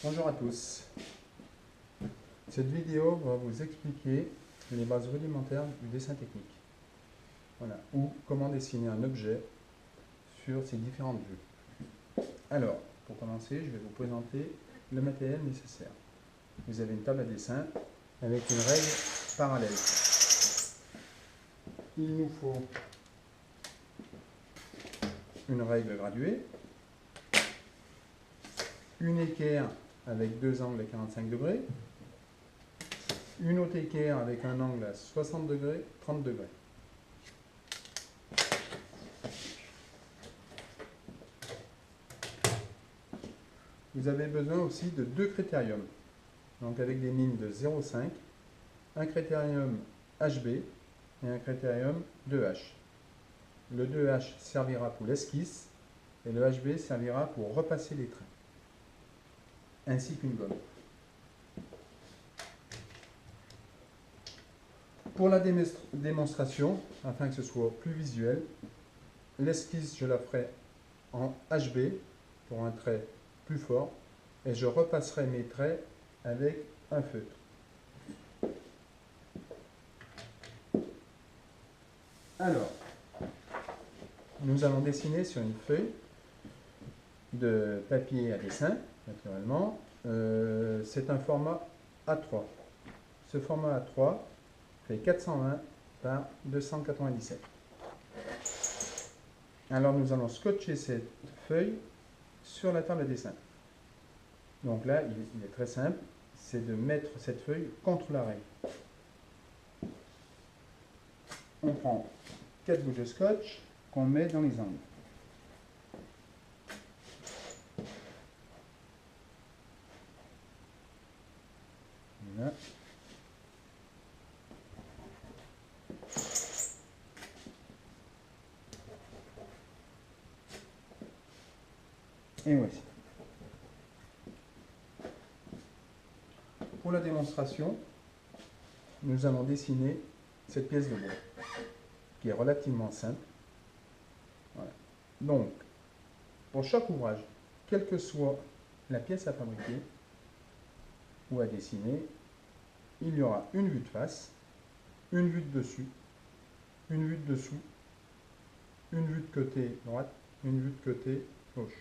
Bonjour à tous. Cette vidéo va vous expliquer les bases rudimentaires du dessin technique. Voilà, ou comment dessiner un objet sur ces différentes vues. Alors, pour commencer, je vais vous présenter le matériel nécessaire. Vous avez une table à dessin avec une règle parallèle. Il nous faut une règle graduée, une équerre avec deux angles à 45 degrés, une autre équerre avec un angle à 60 degrés, 30 degrés. Vous avez besoin aussi de deux critériums, donc avec des mines de 0,5, un critérium HB et un critérium 2H. Le 2H servira pour l'esquisse et le HB servira pour repasser les traits, ainsi qu'une gomme. Pour la démonstration, afin que ce soit plus visuel, l'esquisse je la ferai en HB pour un trait plus fort et je repasserai mes traits avec un feutre. Alors, nous allons dessiner sur une feuille de papier à dessin, naturellement. C'est un format A3. Ce format A3 fait 420 par 297. Alors nous allons scotcher cette feuille sur la table à dessin. Donc là, il est très simple, c'est de mettre cette feuille contre la règle. On prend 4 bouts de scotch qu'on met dans les angles. Voilà. Et voici. Pour la démonstration, nous allons dessiner cette pièce de bois, qui est relativement simple. Voilà. Donc, pour chaque ouvrage, quelle que soit la pièce à fabriquer ou à dessiner, il y aura une vue de face, une vue de dessus, une vue de dessous, une vue de côté droite, une vue de côté gauche.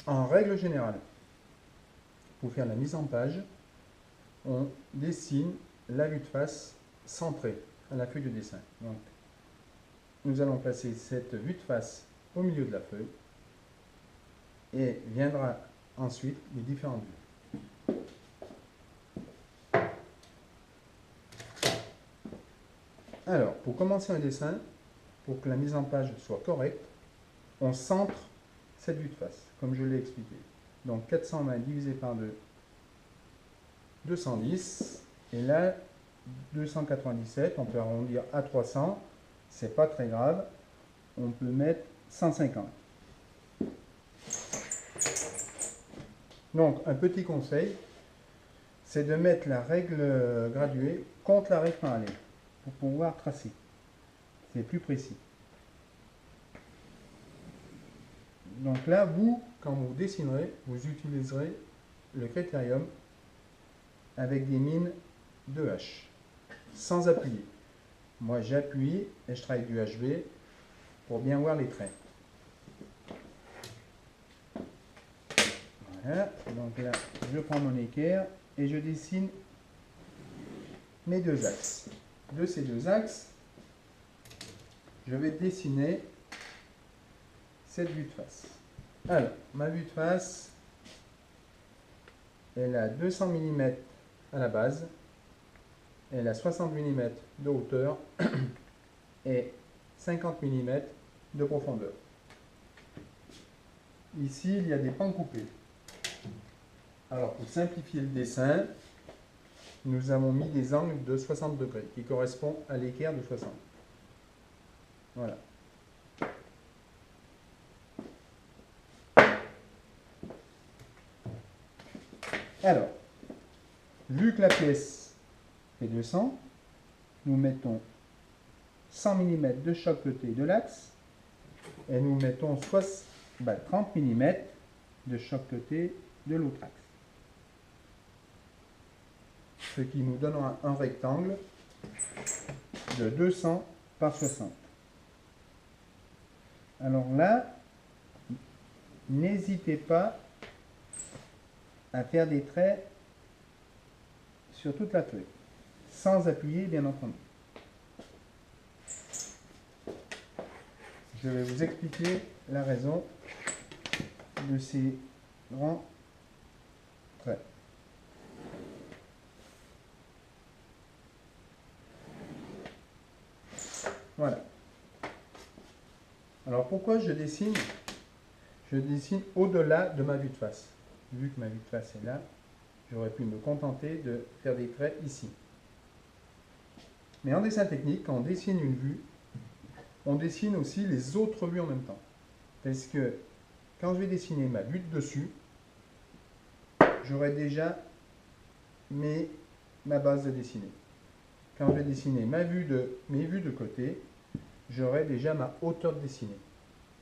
En règle générale, pour faire la mise en page, on dessine la vue de face centrée à la feuille de dessin. Donc, nous allons placer cette vue de face au milieu de la feuille et viendra ensuite les différentes vues. Alors, pour commencer un dessin, pour que la mise en page soit correcte, on centre cette vue de face, comme je l'ai expliqué. Donc 420 divisé par 2, 210. Et là, 297, on peut arrondir à 300. C'est pas très grave. On peut mettre 150. Donc, un petit conseil, c'est de mettre la règle graduée contre la règle parallèle pour pouvoir tracer. C'est plus précis. Donc là, vous, quand vous dessinerez, vous utiliserez le critérium avec des mines 2H, sans appuyer. Moi, j'appuie et je travaille du HB pour bien voir les traits. Voilà, donc là, je prends mon équerre et je dessine mes deux axes. De ces deux axes, je vais dessiner cette vue de face. Alors, ma vue de face, elle a 200 mm à la base, elle a 60 mm de hauteur et 50 mm de profondeur. Ici, il y a des pans coupés. Alors, pour simplifier le dessin, nous avons mis des angles de 60 degrés qui correspondent à l'équerre de 60. Voilà. Alors, vu que la pièce fait 200, nous mettons 100 mm de chaque côté de l'axe et nous mettons 30 mm de chaque côté de l'autre axe. Ce qui nous donnera un rectangle de 200 par 60. Alors là, n'hésitez pas à faire des traits sur toute la feuille, sans appuyer bien entendu. Je vais vous expliquer la raison de ces grands traits. Voilà. Alors pourquoi je dessine? Je dessine au-delà de ma vue de face. Vu que ma vue de face est là, j'aurais pu me contenter de faire des traits ici. Mais en dessin technique, quand on dessine une vue, on dessine aussi les autres vues en même temps. Parce que quand je vais dessiner ma vue de dessus, j'aurai déjà ma base de dessinée. Quand je vais dessiner mes vues de côté, j'aurai déjà ma hauteur de dessinée.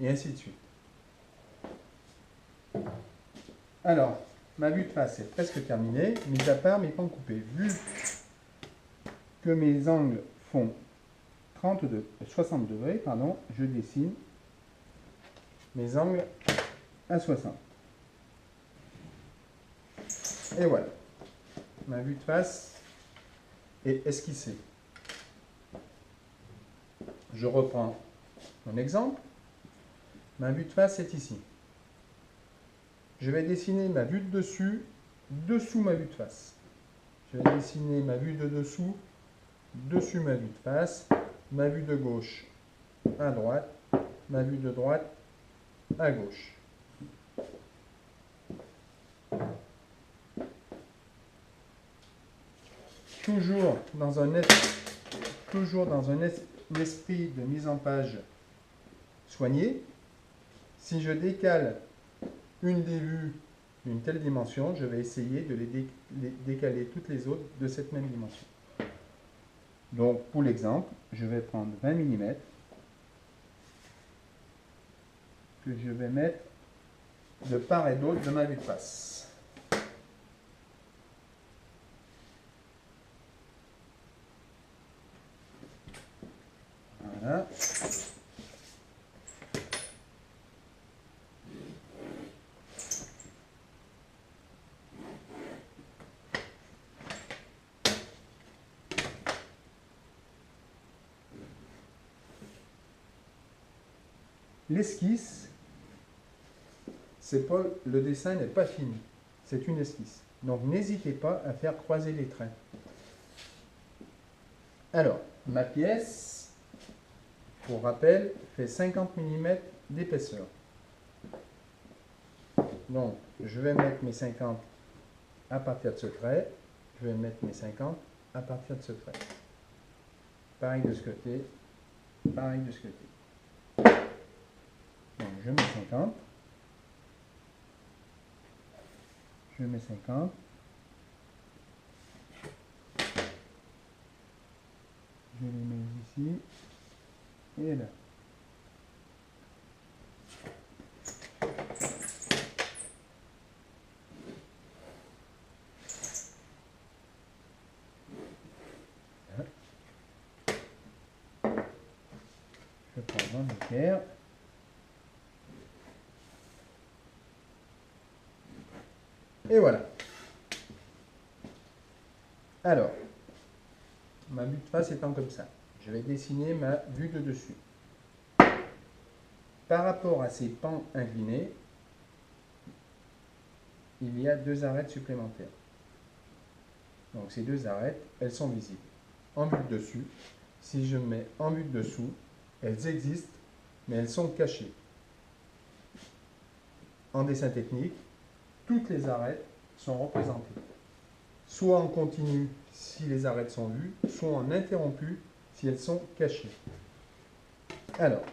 Et ainsi de suite. Alors, ma vue de face est presque terminée, mis à part mes pans coupés. Vu que mes angles font 60 degrés, je dessine mes angles à 60. Et voilà. Ma vue de face est esquissée. Je reprends mon exemple. Ma vue de face est ici. Je vais dessiner ma vue de dessus, dessous ma vue de face. Je vais dessiner ma vue de dessous, dessus ma vue de face, ma vue de gauche à droite, ma vue de droite à gauche. Toujours dans un esprit de mise en page soigné, si je décale une des vues d'une telle dimension, je vais essayer de les décaler toutes les autres de cette même dimension. Donc, pour l'exemple, je vais prendre 20 mm que je vais mettre de part et d'autre de ma vue de face. Voilà. L'esquisse, le dessin n'est pas fini, c'est une esquisse. Donc n'hésitez pas à faire croiser les traits. Alors, ma pièce, pour rappel, fait 50 mm d'épaisseur. Donc, je vais mettre mes 50 à partir de ce trait, je vais mettre mes 50 à partir de ce trait. Pareil de ce côté, pareil de ce côté. Donc, je mets 50. Je mets 50. Je les mets ici et là. Je prends mon équerre. Et voilà. Alors, ma vue de face étant comme ça, je vais dessiner ma vue de dessus. Par rapport à ces pans inclinés, il y a deux arêtes supplémentaires. Donc ces deux arêtes, elles sont visibles. En vue de dessus, si je mets en vue de dessous, elles existent, mais elles sont cachées. En dessin technique, toutes les arêtes sont représentées. Soit en continu si les arêtes sont vues, soit en interrompu si elles sont cachées. Alors,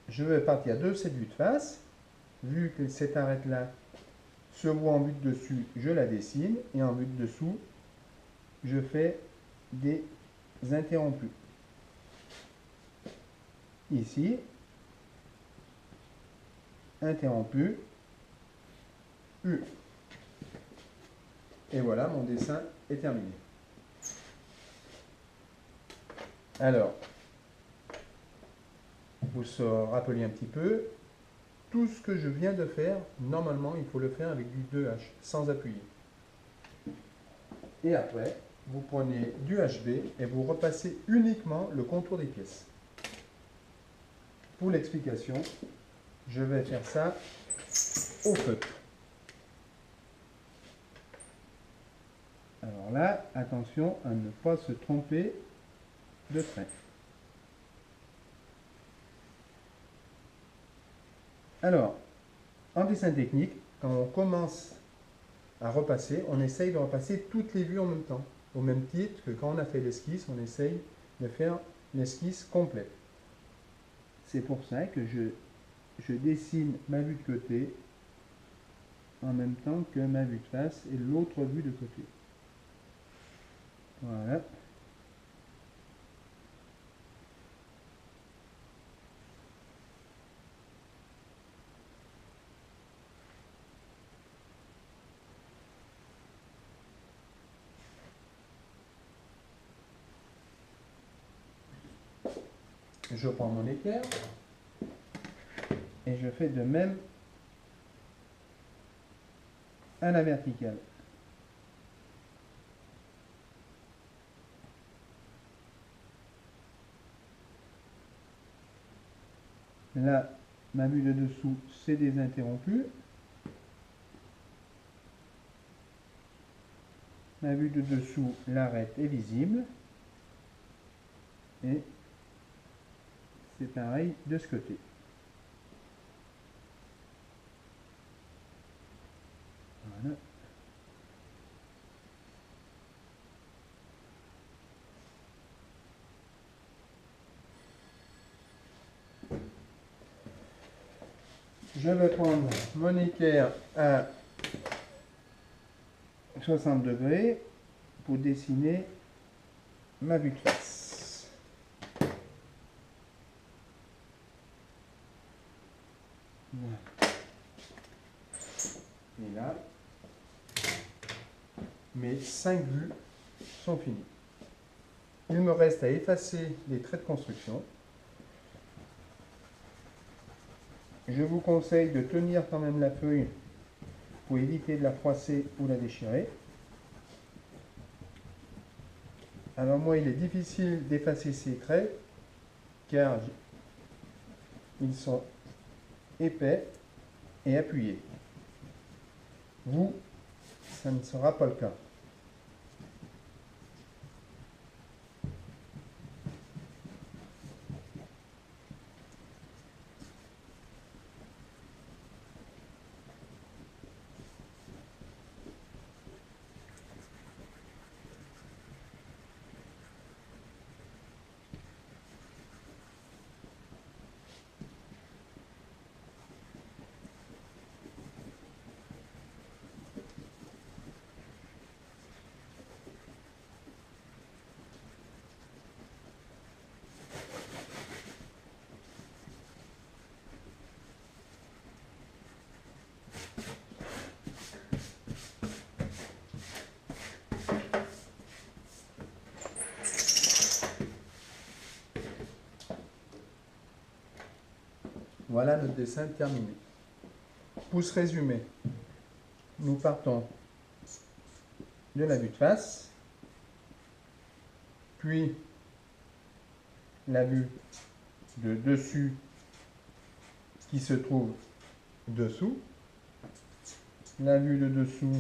je vais partir de cette vue de face. Vu que cette arête-là se voit en vue de dessus, je la dessine. Et en vue de dessous, je fais des interrompus. Ici, interrompu. U. Et voilà, mon dessin est terminé. Alors, vous se rappelez un petit peu, tout ce que je viens de faire, normalement, il faut le faire avec du 2H, sans appuyer. Et après, vous prenez du HB et vous repassez uniquement le contour des pièces. Pour l'explication, je vais faire ça au feutre. Alors là, attention à ne pas se tromper de trait. Alors, en dessin technique, quand on commence à repasser, on essaye de repasser toutes les vues en même temps. Au même titre que quand on a fait l'esquisse, on essaye de faire l'esquisse complète. C'est pour ça que je dessine ma vue de côté en même temps que ma vue de face et l'autre vue de côté. Voilà. Je prends mon équerre et je fais de même à la verticale. Là, ma vue de dessous, c'est désinterrompu. Ma vue de dessous, l'arête est visible. Et c'est pareil de ce côté. Voilà. Je vais prendre mon équerre à 60 degrés pour dessiner ma vue de face. Voilà. Et là, mes 5 vues sont finies. Il me reste à effacer les traits de construction. Je vous conseille de tenir quand même la feuille pour éviter de la froisser ou la déchirer. Alors moi, il est difficile d'effacer ces traits car ils sont épais et appuyés. Vous, ça ne sera pas le cas. Voilà notre dessin terminé. Pour se résumer, nous partons de la vue de face, puis la vue de dessus qui se trouve dessous, la vue de dessous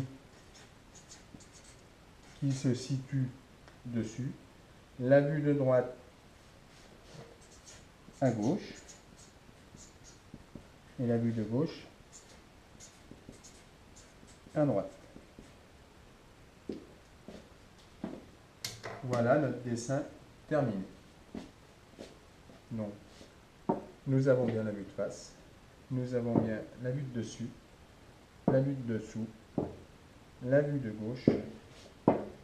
qui se situe dessus, la vue de droite à gauche et la vue de gauche à droite. Voilà notre dessin terminé. Donc, nous avons bien la vue de face, nous avons bien la vue de dessus, la vue de dessous, la vue de gauche,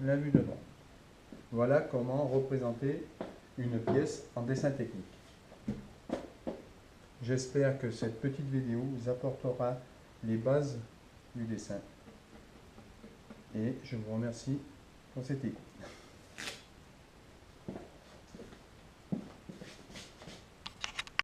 la vue de droite. Voilà comment représenter une pièce en dessin technique. J'espère que cette petite vidéo vous apportera les bases du dessin. Et je vous remercie pour cette écoute.